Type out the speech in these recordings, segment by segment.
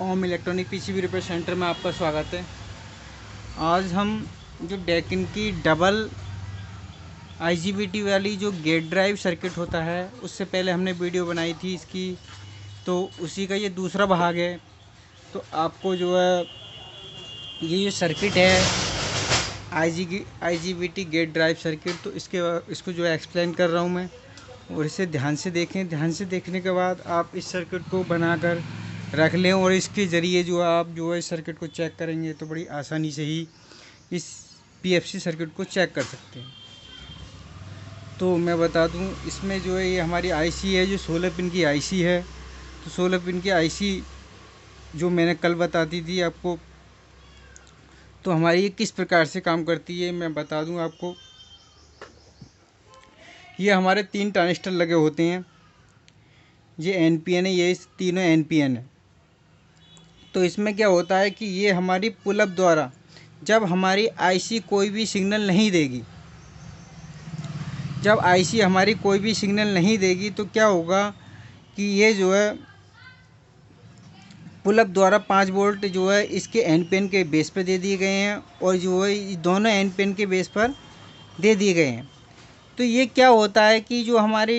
ओम electronic PCB repair centre में आपका स्वागत है। आज हम जो डेकिन की डबल आईजीबीटी वाली जो गेट ड्राइव सर्किट होता है, उससे पहले हमने वीडियो बनाई थी इसकी, तो उसी का ये दूसरा भाग है। तो आपको जो है ये जो सर्किट है आईजीबीटी गेट ड्राइव सर्किट, तो इसको जो है एक्सप्लेन कर रहा हूँ मैं, और इसे ध्यान से देखें। ध्यान से देखने के बाद आप इस सर्किट को बनाकर रख लें, और इसके ज़रिए जो आप जो है इस सर्किट को चेक करेंगे तो बड़ी आसानी से ही इस पीएफसी सर्किट को चेक कर सकते हैं। तो मैं बता दूं, इसमें जो है ये हमारी आईसी है, जो 16 पिन की आईसी है। तो 16 पिन की आईसी जो मैंने कल बताती थी आपको, तो हमारी ये किस प्रकार से काम करती है मैं बता दूं आपको। ये हमारे 3 ट्रांजिस्टर लगे होते हैं, ये एनपीएन है, ये तीनों एनपीएन है। तो इसमें क्या होता है कि ये हमारी पुल अप द्वारा जब हमारी आईसी कोई भी सिग्नल नहीं देगी, जब आईसी हमारी कोई भी सिग्नल नहीं देगी तो क्या होगा कि ये जो है पुल अप द्वारा 5 वोल्ट जो है इसके एनपीएन के बेस पर दे दिए गए हैं, और जो है दोनों एनपीएन के बेस पर दे दिए गए हैं। तो ये क्या होता है कि जो हमारी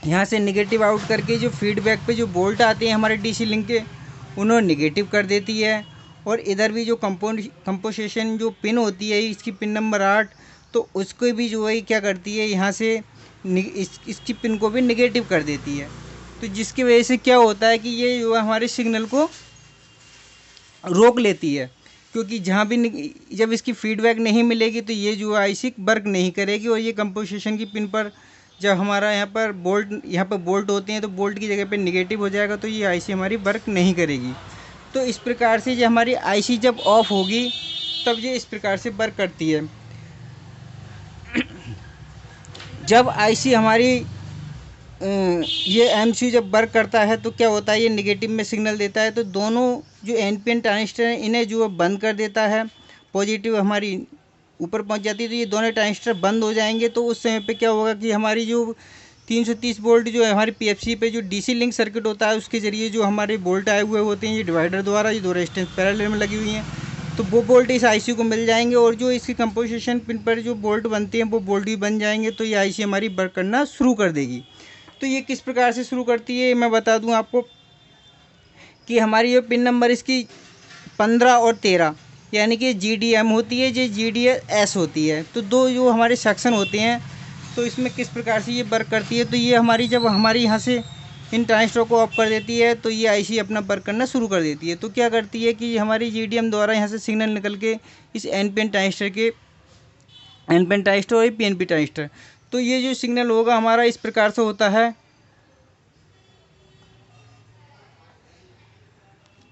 यहाँ से नेगेटिव आउट करके जो फीडबैक पे जो वोल्ट आते हैं हमारे डीसी लिंक के, उन्होंने नेगेटिव कर देती है। और इधर भी जो कंपोजिशन जो पिन होती है इसकी पिन नंबर 8, तो उसको भी जो है क्या करती है, यहाँ से इसकी पिन को भी नेगेटिव कर देती है। तो जिसकी वजह से क्या होता है कि ये जो हमारे सिग्नल को रोक लेती है, क्योंकि जहाँ भी जब इसकी फीडबैक नहीं मिलेगी तो ये जो आईसी वर्क नहीं करेगी। और ये कंपोजिशन की पिन पर जब हमारा यहाँ पर बोल्ट होते हैं तो बोल्ट की जगह पे नेगेटिव हो जाएगा, तो ये आईसी हमारी वर्क नहीं करेगी। तो इस प्रकार से जो हमारी आईसी जब ऑफ होगी तब ये इस प्रकार से वर्क करती है। जब आईसी हमारी ये एमसी जब वर्क करता है तो क्या होता है, ये नेगेटिव में सिग्नल देता है, तो दोनों जो एनपीएन ट्रांजिस्टर हैं इन्हें जो बंद कर देता है। पॉजिटिव हमारी ऊपर पहुंच जाती है, तो ये दोनों ट्रांजिस्टर बंद हो जाएंगे। तो उस समय पे क्या होगा कि हमारी जो 330 वोल्ट जो है हमारी पीएफसी पे जो डीसी लिंक सर्किट होता है, उसके ज़रिए जो हमारे वोल्ट आए हुए होते हैं ये डिवाइडर द्वारा, ये 2 रेजिस्टेंस पैरेलल में लगी हुई हैं, तो वो वोल्ट इस आईसी को मिल जाएंगे। और जो इसकी कंपोजिशन पिन पर जो वोल्ट बनते हैं वो वोल्ट भी बन जाएंगे, तो ये आईसी हमारी वर्क करना शुरू कर देगी। तो ये किस प्रकार से शुरू करती है मैं बता दूं आपको कि हमारी ये पिन नंबर इसकी 15 और 13 यानी कि GDM होती है, जो GDS होती है। तो दो जो हमारे सेक्शन होते हैं, तो इसमें किस प्रकार से ये वर्क करती है, तो ये हमारी जब हमारी यहाँ से इन ट्रांजिस्टर को ऑफ कर देती है तो ये आईसी अपना वर्क करना शुरू कर देती है। तो क्या करती है कि हमारी GDM द्वारा यहाँ से सिग्नल निकल के इस एनपीएन ट्रांजिस्टर और पीएनपी ट्रांजिस्टर, तो ये जो सिग्नल होगा हमारा इस प्रकार से होता है।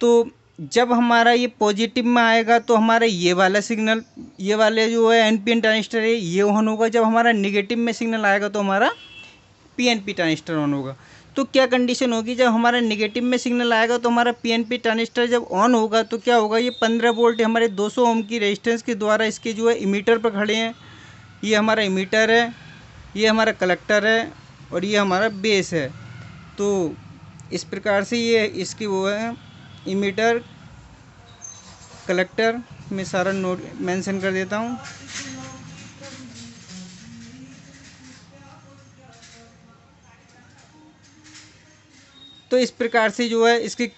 तो जब हमारा ये पॉजिटिव में आएगा तो हमारा ये वाला सिग्नल, ये वाले जो है एनपीएन ट्रांजिस्टर है ये ऑन होगा। जब हमारा नेगेटिव में सिग्नल आएगा तो हमारा पीएनपी ट्रांजिस्टर ऑन होगा। तो क्या कंडीशन होगी, जब हमारा नेगेटिव में सिग्नल आएगा तो हमारा पीएनपी ट्रांजिस्टर जब ऑन होगा तो क्या होगा, ये 15 वोल्ट हमारे 200 ओम की रेजिस्टेंस के द्वारा इसके जो है इमीटर पर खड़े हैं। ये हमारा इमीटर है, ये हमारा कलेक्टर है, और ये हमारा बेस है। तो इस प्रकार से ये इसकी वो है इमीटर, कलेक्टर में सारा नोट मेंशन कर देता हूँ। तो इस प्रकार से जो है इसके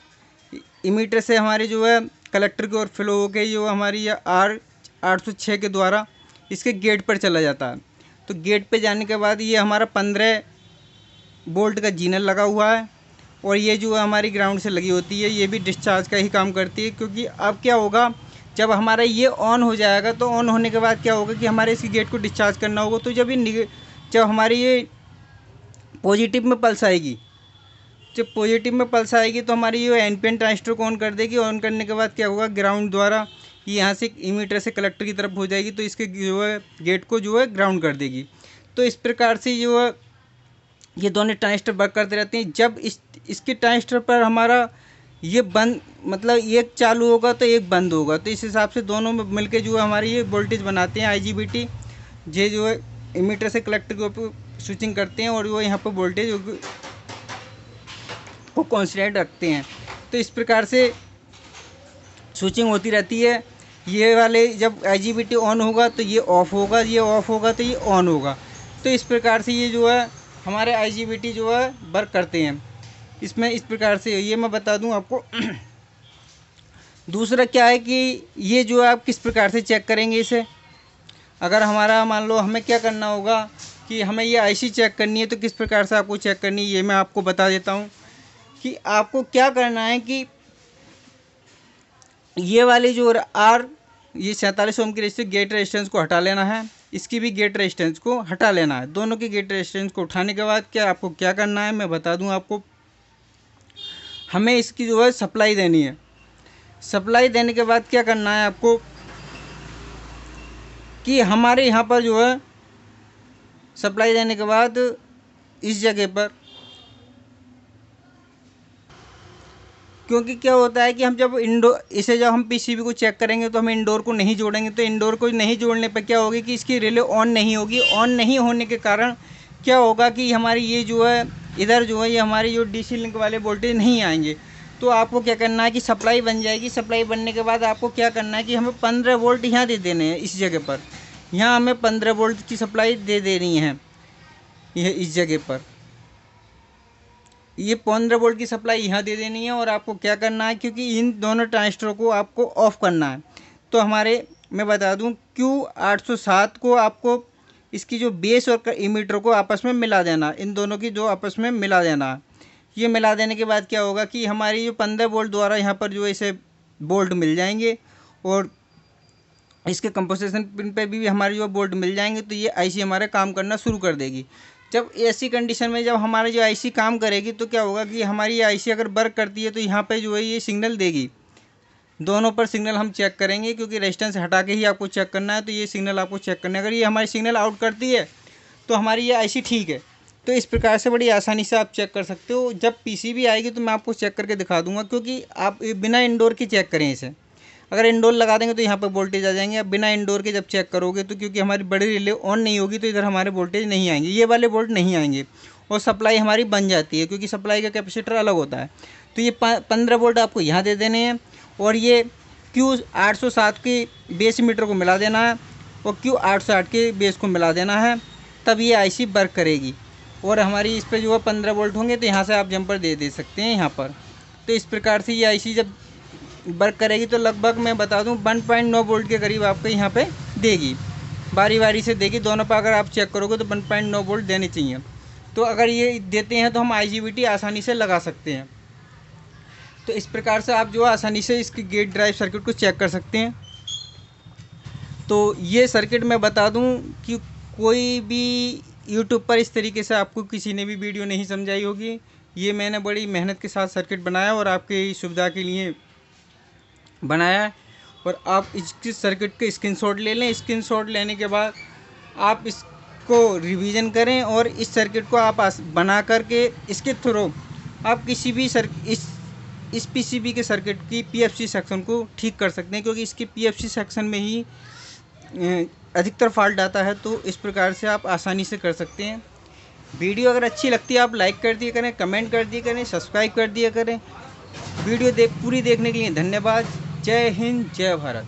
इमीटर से हमारे जो है कलेक्टर की ओर फ्लो हो के जो हमारी R806 के द्वारा इसके गेट पर चला जाता है। तो गेट पे जाने के बाद ये हमारा 15 वोल्ट का जीनर लगा हुआ है, और ये जो है हमारी ग्राउंड से लगी होती है, ये भी डिस्चार्ज का ही काम करती है। क्योंकि अब क्या होगा, जब हमारा ये ऑन हो जाएगा तो ऑन होने के बाद क्या होगा कि हमारे इसी गेट को डिस्चार्ज करना होगा। तो जब हमारी ये पॉजिटिव में पल्स आएगी, जब पॉजिटिव में पल्स आएगी तो हमारी ये एनपीएन ट्रांजिस्टर को ऑन कर देगी। ऑन करने के बाद क्या होगा, ग्राउंड द्वारा ये यहाँ से इमीटर से कलेक्टर की तरफ हो जाएगी, तो इसके जो है गेट को जो है ग्राउंड कर देगी। तो इस प्रकार से जो है ये दोनों ट्रांजिस्टर वर्क करते रहते हैं। जब इसके ट्रांजिस्टर पर हमारा ये बंद, मतलब एक चालू होगा तो एक बंद होगा, तो इस हिसाब से दोनों में मिलके जो है हमारी ये वोल्टेज बनाते हैं आईजीबीटी। ये जो है इमीटर से कलेक्टर के ऊपर स्विचिंग करते हैं, और वो यहाँ पर वोल्टेज को कॉन्स्टेंट रखते हैं। तो इस प्रकार से स्विचिंग होती रहती है। ये वाले जब IGBT ऑन होगा तो ये ऑफ़ होगा, ये ऑफ़ होगा तो ये ऑन होगा। तो इस प्रकार से ये जो है हमारे IGBT जो है वर्क करते हैं। इसमें इस प्रकार से ये मैं बता दूं आपको। दूसरा क्या है कि ये जो आप किस प्रकार से चेक करेंगे इसे। अगर हमारा मान लो हमें क्या करना होगा कि हमें ये IC चेक करनी है, तो किस प्रकार से आपको चेक करनी है ये मैं आपको बता देता हूँ। कि आपको क्या करना है कि ये वाली जो ये 47 ओम की रेजिस्टेंस गेट रेजिस्टेंस को हटा लेना है, इसकी भी गेट रेजिस्टेंस को हटा लेना है। दोनों की गेट रेजिस्टेंस को उठाने के बाद क्या आपको क्या करना है मैं बता दूं आपको। हमें इसकी जो है सप्लाई देनी है। सप्लाई देने के बाद क्या करना है आपको कि हमारे यहाँ पर जो है सप्लाई देने के बाद इस जगह पर, क्योंकि क्या होता है कि हम जब जब हम PCB को चेक करेंगे तो हम इंडोर को नहीं जोड़ेंगे। तो इंडोर को नहीं जोड़ने पर क्या होगी कि इसकी रिले ऑन नहीं होगी। ऑन नहीं होने के कारण क्या होगा कि हमारी ये जो है इधर जो है ये हमारी जो DC लिंक वाले वोल्टेज नहीं आएंगे। तो आपको क्या करना है कि सप्लाई बन जाएगी। सप्लाई बनने के बाद आपको क्या करना है कि हमें 15 वोल्ट यहाँ दे देने हैं। इस जगह पर यहाँ हमें 15 वोल्ट की सप्लाई दे देनी है। यह इस जगह पर ये 15 वोल्ट की सप्लाई यहाँ दे देनी है। और आपको क्या करना है, क्योंकि इन दोनों ट्रांजिस्टरों को आपको ऑफ़ करना है। तो हमारे मैं बता दूं Q807 को आपको इसकी जो बेस और इमीटर को आपस में मिला देना, इन दोनों की जो आपस में मिला देना है। ये मिला देने के बाद क्या होगा कि हमारी जो 15 वोल्ट द्वारा यहाँ पर जो इसे बोल्ट मिल जाएंगे और इसके कंपोजिशन पिन पे भी हमारे जो बोल्ट मिल जाएंगे। तो ये IC हमारे काम करना शुरू कर देगी। जब ऐसी कंडीशन में जब हमारी जो IC काम करेगी तो क्या होगा कि हमारी ये IC अगर वर्क करती है तो यहाँ पे जो है ये सिग्नल देगी। दोनों पर सिग्नल हम चेक करेंगे, क्योंकि रेजिस्टेंस हटा के ही आपको चेक करना है। तो ये सिग्नल आपको चेक करना है। अगर ये हमारी सिग्नल आउट करती है तो हमारी ये IC ठीक है। तो इस प्रकार से बड़ी आसानी से आप चेक कर सकते हो। जब PCB आएगी तो मैं आपको चेक करके दिखा दूँगा, क्योंकि आप बिना इंडोर के चेक करें इसे। अगर इंडोर लगा देंगे तो यहाँ पर वोल्टेज आ जाएंगे। अब बिना इंडोर के जब चेक करोगे तो क्योंकि हमारी बड़ी रिले ऑन नहीं होगी तो इधर हमारे वोल्टेज नहीं आएंगे, ये वाले वोल्ट नहीं आएंगे और सप्लाई हमारी बन जाती है, क्योंकि सप्लाई का कैपेसिटर अलग होता है। तो ये 15 वोल्ट आपको यहाँ दे देने हैं और ये Q807 के बेस मीटर को मिला देना है और Q808 के बेस को मिला देना है। तब ये IC वर्क करेगी और हमारी इस पर जो है 15 वोल्ट होंगे तो यहाँ से आप जंपर दे सकते हैं यहाँ पर। तो इस प्रकार से ये IC जब वर्क करेगी तो लगभग मैं बता दूं 1.9 वोल्ट के करीब आपको यहाँ पे देगी। बारी बारी से देगी। दोनों पर अगर आप चेक करोगे तो 1.9 वोल्ट देने चाहिए। तो अगर ये देते हैं तो हम IGBT आसानी से लगा सकते हैं। तो इस प्रकार से आप जो है आसानी से इसकी गेट ड्राइव सर्किट को चेक कर सकते हैं। तो ये सर्किट मैं बता दूं कि कोई भी यूट्यूब पर इस तरीके से आपको किसी ने भी वीडियो नहीं समझाई होगी। ये मैंने बड़ी मेहनत के साथ सर्किट बनाया और आपकी सुविधा के लिए बनाया। और आप इसकी सर्किट के स्क्रीनशॉट ले लें। स्क्रीनशॉट लेने के बाद आप इसको रिवीजन करें और इस सर्किट को आप बना करके इसके थ्रू आप किसी भी इस PCB के सर्किट की PFC सेक्शन को ठीक कर सकते हैं, क्योंकि इसके PFC सेक्शन में ही अधिकतर फॉल्ट आता है। तो इस प्रकार से आप आसानी से कर सकते हैं। वीडियो अगर अच्छी लगती है आप लाइक कर दिया करें, कमेंट कर दिया करें, सब्सक्राइब कर दिया करें। वीडियो पूरी देखने के लिए धन्यवाद। जय हिंद, जय भारत।